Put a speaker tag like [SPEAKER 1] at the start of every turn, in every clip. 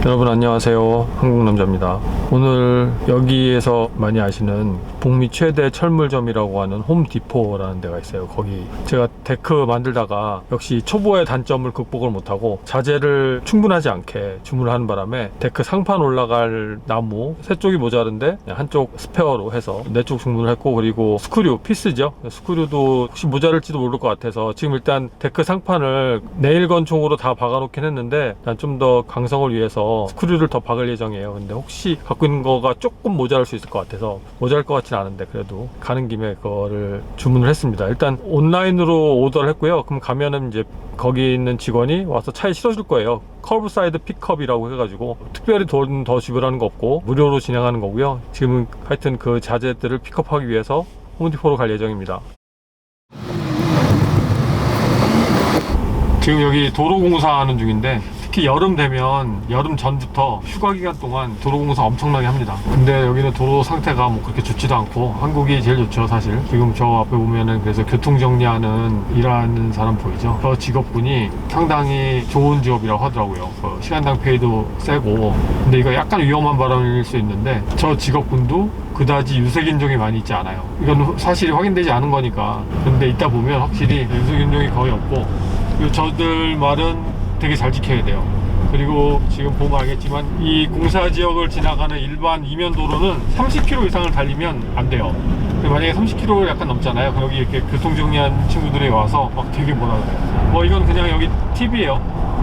[SPEAKER 1] 여러분 안녕하세요, 한국남자입니다. 오늘 여기에서 많이 아시는 북미 최대 철물점이라고 하는 홈디포라는 데가 있어요. 거기 제가 데크 만들다가 역시 초보의 단점을 극복을 못하고 자재를 충분하지 않게 주문을 하는 바람에 데크 상판 올라갈 나무 3쪽이 모자른데 한쪽 스페어로 해서 4쪽 주문을 했고, 그리고 스크류 피스죠. 스크류도 혹시 모자랄지도 모를 것 같아서 지금 일단 데크 상판을 네일 건총으로 다 박아 놓긴 했는데 난 좀 더 강성을 위해서 스크류를 더 박을 예정이에요. 근데 혹시 갖고 있는 거가 조금 모자랄 수 있을 것 같아서, 모자랄 것 같지는 않은데 그래도 가는 김에 그거를 주문을 했습니다. 일단 온라인으로 오더를 했고요. 그럼 가면은 이제 거기 있는 직원이 와서 차에 실어줄 거예요. 커브사이드 픽업이라고 해가지고 특별히 돈 더 지불하는 거 없고 무료로 진행하는 거고요. 지금 하여튼 그 자재들을 픽업하기 위해서 홈디포로 갈 예정입니다. 지금 여기 도로공사 하는 중인데, 특히 여름 되면 여름 전부터 휴가 기간 동안 도로공사 엄청나게 합니다. 근데 여기는 도로 상태가 뭐 그렇게 좋지도 않고, 한국이 제일 좋죠 사실. 지금 저 앞에 보면은 그래서 교통정리하는 일하는 사람 보이죠? 저 직업군이 상당히 좋은 직업이라고 하더라고요. 그 시간당 페이도 세고. 근데 이거 약간 위험한 발언일 수 있는데, 저 직업군도 그다지 유색인종이 많이 있지 않아요. 이건 사실이 확인되지 않은 거니까. 근데 이따 보면 확실히 유색인종이 거의 없고, 그리고 저들 말은 되게 잘 지켜야 돼요. 그리고 지금 보면 알겠지만 이 공사 지역을 지나가는 일반 이면 도로는 30km 이상을 달리면 안 돼요. 만약에 30km 약간 넘잖아요. 그럼 여기 이렇게 교통정리한 친구들이 와서 막 되게 뭐라 그래요. 뭐 이건 그냥 여기 팁이에요.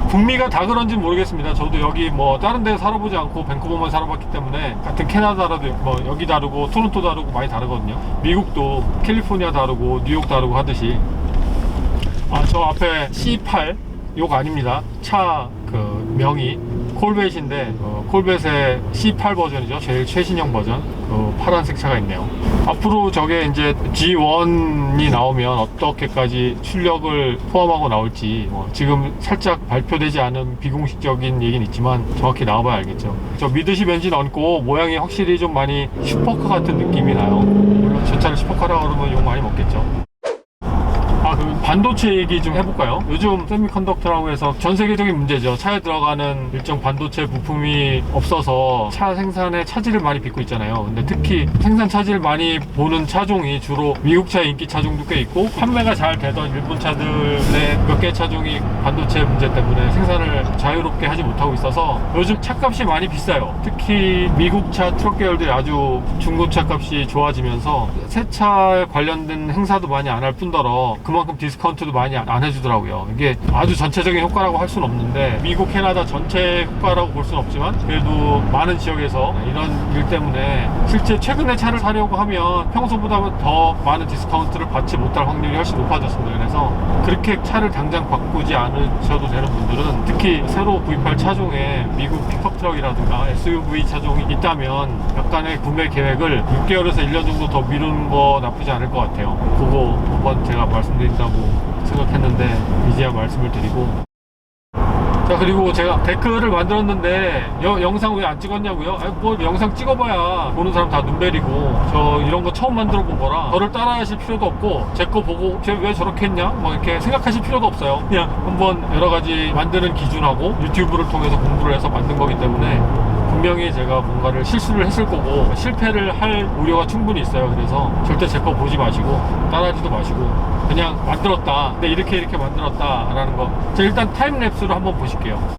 [SPEAKER 1] 북미가 다 그런지 모르겠습니다. 저도 여기 뭐 다른 데 살아보지 않고 밴쿠버만 살아봤기 때문에, 같은 캐나다라도 뭐 여기 다르고 토론토 다르고 많이 다르거든요. 미국도 캘리포니아 다르고 뉴욕 다르고 하듯이. 저 앞에 C8 욕 아닙니다. 차 그 명이 콜벳인데, 콜벳의 C8 버전이죠. 제일 최신형 버전. 그 파란색 차가 있네요. 앞으로 저게 이제 G1이 나오면 어떻게까지 출력을 포함하고 나올지 지금 살짝 발표되지 않은 비공식적인 얘기는 있지만 정확히 나와봐야 알겠죠. 저 미드십 엔진 얹고 모양이 확실히 좀 많이 슈퍼카 같은 느낌이 나요. 물론 저 차를 슈퍼카라고 그러면 욕 많이 먹겠죠. 그 반도체 얘기 좀 해볼까요? 요즘 세미컨덕터라고 해서 전 세계적인 문제죠. 차에 들어가는 일정 반도체 부품이 없어서 차 생산에 차질을 많이 빚고 있잖아요. 근데 특히 생산 차질 많이 보는 차종이 주로 미국 차 인기 차종도 꽤 있고, 판매가 잘 되던 일본 차들의 몇 개 차종이 반도체 문제 때문에 생산을 자유롭게 하지 못하고 있어서 요즘 차값이 많이 비싸요. 특히 미국 차 트럭 계열들이 아주 중고차 값이 좋아지면서 새 차에 관련된 행사도 많이 안 할 뿐더러 그만큼 디스카운트도 많이 안 해주더라고요. 이게 아주 전체적인 효과라고 할 수는 없는데, 미국, 캐나다 전체 효과라고 볼 수는 없지만 그래도 많은 지역에서 이런 일 때문에 실제 최근에 차를 사려고 하면 평소보다 더 많은 디스카운트를 받지 못할 확률이 훨씬 높아졌습니다. 그래서 그렇게 차를 당장 바꾸지 않으셔도 되는 분들은, 특히 새로 구입할 차종에 미국 픽업 트럭이라든가 SUV 차종이 있다면 약간의 구매 계획을 6개월에서 1년 정도 더 미루는 거 나쁘지 않을 것 같아요. 그거 한번 제가 말씀드린다고 생각했는데 이제야 말씀을 드리고. 자, 그리고 제가 데크를 만들었는데 영상 왜 안 찍었냐고요? 뭐 영상 찍어봐야 보는 사람 다 눈베리고, 저 이런 거 처음 만들어 본 거라 저를 따라 하실 필요도 없고, 제 거 보고 쟤 왜 저렇게 했냐 뭐 이렇게 생각하실 필요도 없어요. 그냥 한번 여러 가지 만드는 기준하고 유튜브를 통해서 공부를 해서 만든 거기 때문에 분명히 제가 뭔가를 실수를 했을 거고 실패를 할 우려가 충분히 있어요. 그래서 절대 제 거 보지 마시고 따라하지도 마시고 그냥 만들었다, 근데 이렇게 만들었다 라는 거. 자, 일단 타임랩스로 한번 보실게요.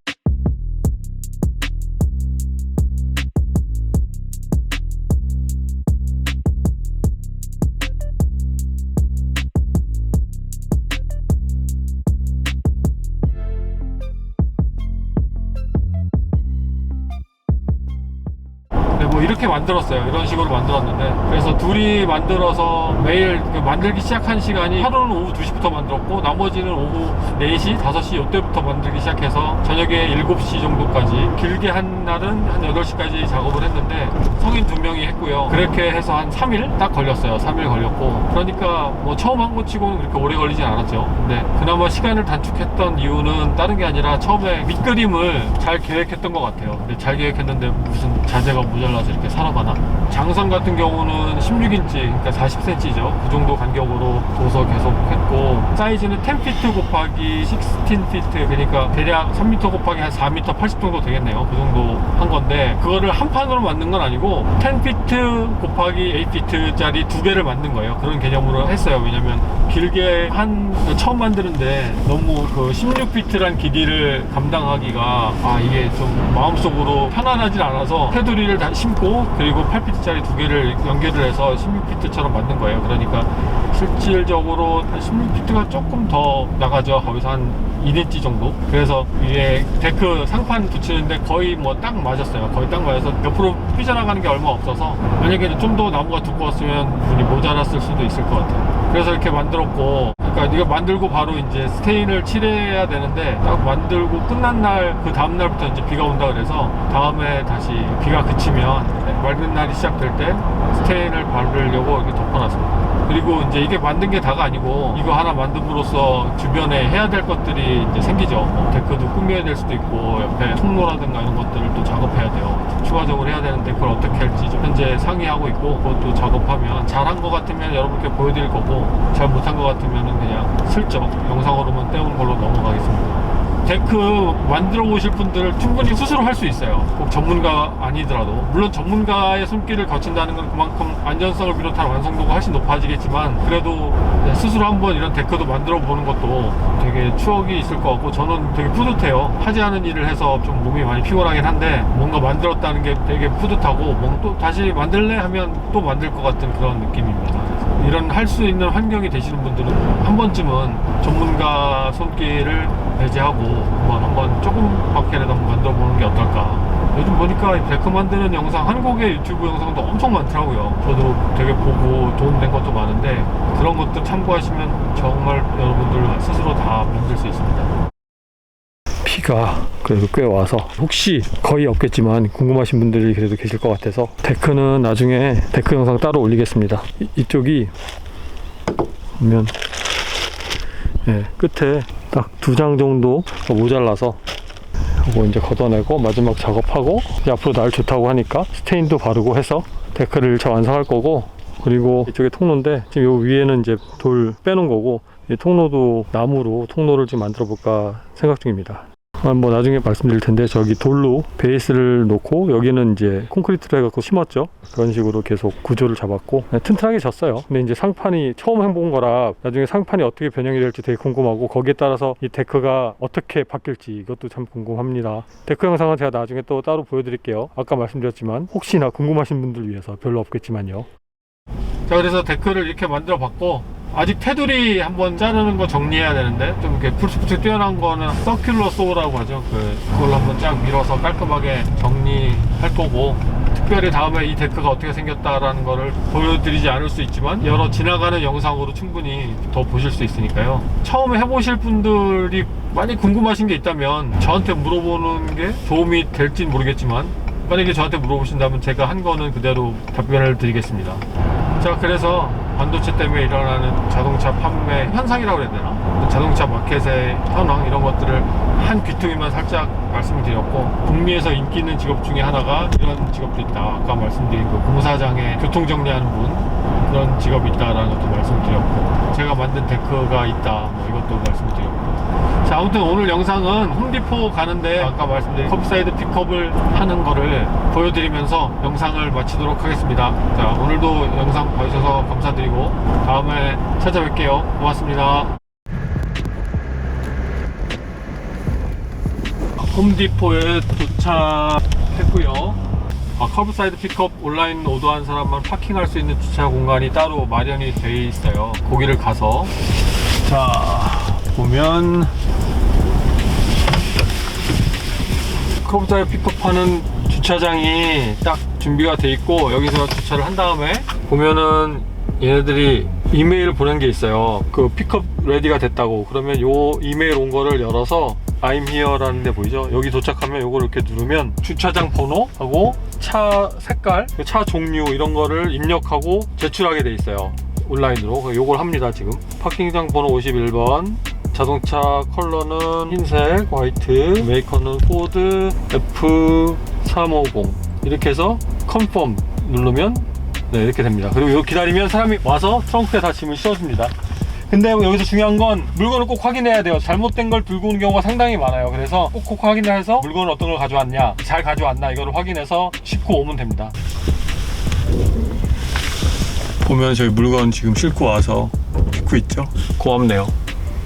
[SPEAKER 1] 뭐 이렇게 만들었어요. 이런 식으로 만들었는데, 그래서 둘이 만들어서 매일 만들기 시작한 시간이 하루는 오후 2시부터 만들었고, 나머지는 오후 4시, 5시 이때부터 만들기 시작해서 저녁에 7시 정도까지, 길게 한 날은 한 8시까지 작업을 했는데 성인 2명이 했고요. 그렇게 해서 한 3일 딱 걸렸어요. 3일 걸렸고, 그러니까 뭐 처음 한 거 치고는 그렇게 오래 걸리진 않았죠. 근데 그나마 시간을 단축했던 이유는 다른 게 아니라 처음에 밑그림을 잘 계획했던 것 같아요. 근데 잘 계획했는데 무슨 자재가 모자라서 이렇게 살아가나? 장선 같은 경우는 16인치, 그러니까 40cm죠. 그 정도 간격으로 둬서 계속 했고, 사이즈는 10피트 곱하기 16피트, 그러니까 대략 3m 곱하기 한 4m 80 정도 되겠네요. 그 정도 한 건데, 그거를 한 판으로 만든 건 아니고 10피트 곱하기 8피트짜리 두 개를 만든 거예요. 그런 개념으로 했어요. 왜냐면 길게 처음 만드는데 너무 그 16피트란 길이를 감당하기가 이게 좀 마음속으로 편안하진 않아서 테두리를 다 심고, 그리고 8피트짜리 두 개를 연결을 해서 16피트처럼 만든 거예요. 그러니까 실질적으로 16피트가 조금 더 나가죠. 거기서 한 1인치 정도. 그래서 위에 데크 상판 붙이는데 거의 뭐 딱 맞았어요. 거의 딱 맞아서 옆으로 삐져나가는 게 얼마 없어서, 만약에 좀 더 나무가 두꺼웠으면 문이 모자랐을 수도 있을 것 같아요. 그래서 이렇게 만들었고, 그러니까 이거 만들고 바로 이제 스테인을 칠해야 되는데, 딱 만들고 끝난 날 그 다음 날부터 이제 비가 온다 그래서 다음에 다시 비가 그치면 맑은 날이 시작될 때 스테인을 바르려고 이렇게 덮어놨습니다. 그리고 이제 이게 만든 게 다가 아니고, 이거 하나 만듦으로써 주변에 해야 될 것들이 이제 생기죠. 뭐 데크도 꾸며야 될 수도 있고, 옆에 통로라든가 이런 것들을 또 작업해야 돼요. 추가적으로 해야 되는데 그걸 어떻게 할지 좀 현재 상의하고 있고, 그것도 작업하면 잘한 것 같으면 여러분께 보여드릴 거고, 잘 못한 것 같으면 그냥 슬쩍 영상으로만 떼우는 걸로 넘어가겠습니다. 데크 만들어 보실 분들 충분히 스스로 할 수 있어요. 꼭 전문가 아니더라도. 물론 전문가의 손길을 거친다는 건 그만큼 안전성을 비롯한 완성도가 훨씬 높아지겠지만, 그래도 스스로 한번 이런 데크도 만들어 보는 것도 되게 추억이 있을 것 같고, 저는 되게 뿌듯해요. 하지 않은 일을 해서 좀 몸이 많이 피곤하긴 한데, 뭔가 만들었다는 게 되게 뿌듯하고, 또 다시 만들래 하면 또 만들 것 같은 그런 느낌입니다. 이런 할 수 있는 환경이 되시는 분들은 한 번쯤은 전문가 손길을 배제하고 한번 조금밖에라도 한번 만들어 보는 게 어떨까. 요즘 보니까 데크 만드는 영상, 한국의 유튜브 영상도 엄청 많더라고요. 저도 되게 보고 도움된 것도 많은데, 그런 것들 참고하시면 정말 여러분들 스스로 다 만들 수 있습니다. 비가 그래도 꽤 와서 혹시 거의 없겠지만 궁금하신 분들이 그래도 계실 것 같아서, 데크는 나중에 데크 영상 따로 올리겠습니다. 이쪽이 보면 끝에 딱 2장 정도 모자라서 이거 이제 걷어내고 마지막 작업하고, 이제 앞으로 날 좋다고 하니까 스테인도 바르고 해서 데크를 잘 완성할 거고, 그리고 이쪽에 통로인데 지금 요 위에는 이제 돌 빼놓은 거고, 이 통로도 나무로 통로를 지금 만들어 볼까 생각 중입니다. 뭐 나중에 말씀드릴 텐데, 저기 돌로 베이스를 놓고 여기는 이제 콘크리트로 해갖고 심었죠. 그런 식으로 계속 구조를 잡았고, 튼튼하게 졌어요. 근데 이제 상판이 처음 해본 거라 나중에 상판이 어떻게 변형이 될지 되게 궁금하고, 거기에 따라서 이 데크가 어떻게 바뀔지 이것도 참 궁금합니다. 데크 영상은 제가 나중에 또 따로 보여드릴게요. 아까 말씀드렸지만 혹시나 궁금하신 분들 위해서, 별로 없겠지만요. 자, 그래서 데크를 이렇게 만들어 봤고, 아직 테두리 한번 자르는 거 정리해야 되는데, 좀 이렇게 푸석푸석 뛰어난 거는 서큘러 소우라고 하죠. 그걸로 한번 쫙 밀어서 깔끔하게 정리할 거고, 특별히 다음에 이 데크가 어떻게 생겼다라는 거를 보여드리지 않을 수 있지만, 여러 지나가는 영상으로 충분히 더 보실 수 있으니까요. 처음에 해보실 분들이 많이 궁금하신 게 있다면 저한테 물어보는 게 도움이 될진 모르겠지만, 만약에 저한테 물어보신다면 제가 한 거는 그대로 답변을 드리겠습니다. 자, 그래서 반도체 때문에 일어나는 자동차 판매 현상이라고 해야 되나? 자동차 마켓의 현황, 이런 것들을 한 귀퉁이만 살짝 말씀드렸고, 북미에서 인기 있는 직업 중에 하나가 이런 직업도 있다. 아까 말씀드린 그 공사장에 교통 정리하는 분, 그런 직업이 있다라는 것도 말씀드렸고, 제가 만든 데크가 있다, 이것도 말씀드렸고. 자, 아무튼 오늘 영상은 홈디포 가는데 아까 말씀드린 컵사이드 픽업을 하는 거를 보여드리면서 영상을 마치도록 하겠습니다. 자, 오늘도 영상 봐주셔서 감사드리고 다음에 찾아뵐게요. 고맙습니다. 홈디포에 도착했고요. 커브사이드 픽업 온라인 오더한 사람만 파킹할 수 있는 주차 공간이 따로 마련이 돼 있어요. 거기를 가서, 자, 보면 커브사이드 픽업하는 주차장이 딱 준비가 돼 있고, 여기서 주차를 한 다음에 보면은 얘네들이 이메일 보낸 게 있어요. 그 픽업 레디가 됐다고. 그러면 요 이메일 온 거를 열어서 I'm here 라는 데 보이죠? 여기 도착하면 요걸 이렇게 누르면 주차장 번호하고 차 색깔, 차 종류 이런 거를 입력하고 제출하게 돼 있어요. 온라인으로. 요걸 합니다. 지금 파킹장 번호 51번, 자동차 컬러는 흰색, 화이트, 메이커는 포드 F350. 이렇게 해서 컨펌 누르면 네, 이렇게 됩니다. 그리고 이거 기다리면 사람이 와서 트렁크에 다 짐을 씌워줍니다. 근데 여기서 중요한 건 물건을 꼭 확인해야 돼요. 잘못된 걸 들고 오는 경우가 상당히 많아요. 그래서 꼭 확인해서 물건을 어떤 걸 가져왔냐, 잘 가져왔나 이거를 확인해서 싣고 오면 됩니다. 보면 저희 물건 지금 싣고 와서 싣고 있죠. 고맙네요.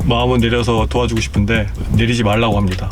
[SPEAKER 1] 마음은 내려서 도와주고 싶은데 내리지 말라고 합니다.